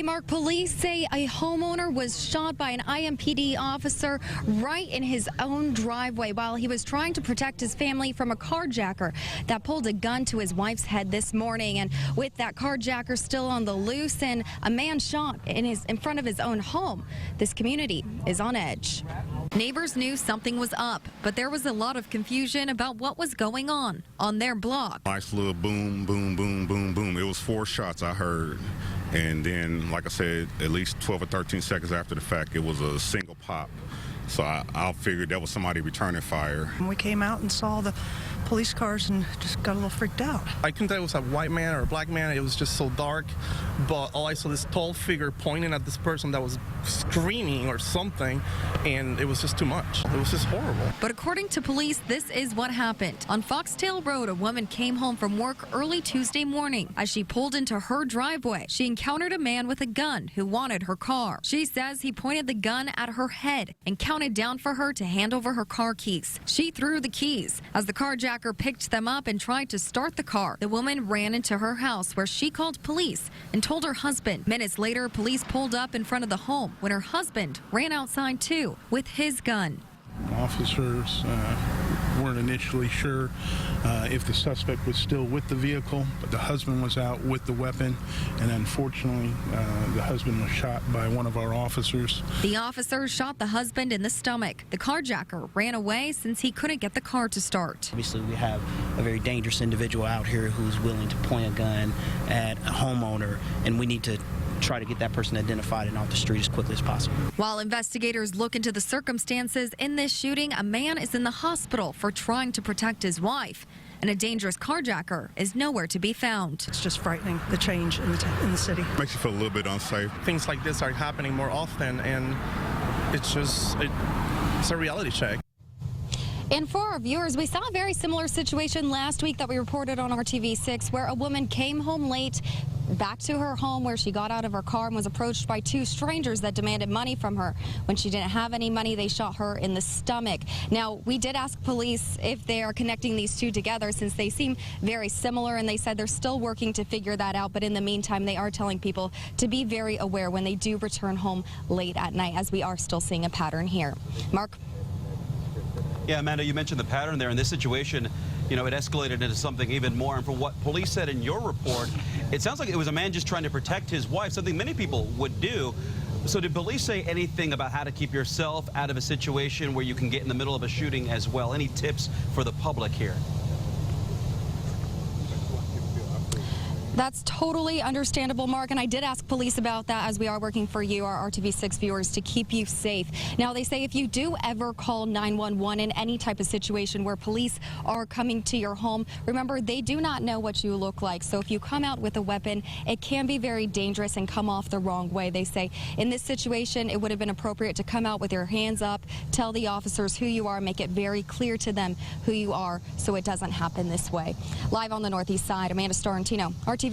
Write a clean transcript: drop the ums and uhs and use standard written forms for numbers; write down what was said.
Mark, police say a homeowner was shot by an IMPD officer right in his own driveway while he was trying to protect his family from a carjacker that pulled a gun to his wife's head this morning. And with that carjacker still on the loose and a man shot in front of his own home, this community is on edge. Neighbors knew something was up, but there was a lot of confusion about what was going on their block. Nice little boom, boom, boom, boom, boom. It was 4 shots I heard. And then, like I said, at least 12 or 13 seconds after the fact, it was a single pop. So I figured that was somebody returning fire. We came out and saw the police cars and just got a little freaked out. I couldn't tell it was a white man or a black man. It was just so dark. But all I saw this tall figure pointing at this person that was screaming or something, and it was just too much. It was just horrible. But according to police, this is what happened. On Foxtail Road, a woman came home from work early Tuesday morning. As she pulled into her driveway, she encountered a man with a gun who wanted her car. She says he pointed the gun at her head and counted down for her to hand over her car keys. She threw the keys. As the carjacker picked them up and tried to start the car, the woman ran into her house where she called police and told her husband. Minutes later, police pulled up in front of the home when her husband ran outside too with his gun. Officers weren't initially sure if the suspect was still with the vehicle, but the husband was out with the weapon, and unfortunately, the husband was shot by one of our officers. The officer shot the husband in the stomach. The carjacker ran away since he couldn't get the car to start. Obviously, we have a very dangerous individual out here who's willing to point a gun at a homeowner, and we need to try to get that person identified and off the street as quickly as possible. While investigators look into the circumstances in this shooting, a man is in the hospital for trying to protect his wife, and a dangerous carjacker is nowhere to be found. It's just frightening, the change in the city. Makes you feel a little bit unsafe. Things like this are happening more often, and it's a reality check. And for our viewers, we saw a very similar situation last week that we reported on RTV6 where a woman came home late back to her home where she got out of her car and was approached by 2 strangers that demanded money from her. When she didn't have any money, they shot her in the stomach. Now, we did ask police if they are connecting these 2 together since they seem very similar, and they said they're still working to figure that out. But in the meantime, they are telling people to be very aware when they do return home late at night, as we are still seeing a pattern here. Mark? Yeah, Amanda, you mentioned the pattern there. In this situation, you know, it escalated into something even more. And from what police said in your report, it sounds like it was a man just trying to protect his wife, something many people would do. So did police say anything about how to keep yourself out of a situation where you can get in the middle of a shooting as well? Any tips for the public here? That's totally understandable, Mark, and I did ask police about that as we are working for you, our RTV6 viewers, to keep you safe. Now, they say if you do ever call 911 in any type of situation where police are coming to your home, remember, they do not know what you look like. So if you come out with a weapon, it can be very dangerous and come off the wrong way. They say in this situation, it would have been appropriate to come out with your hands up, tell the officers who you are, make it very clear to them who you are so it doesn't happen this way. Live on the Northeast Side, Amanda Storantino, RTV6.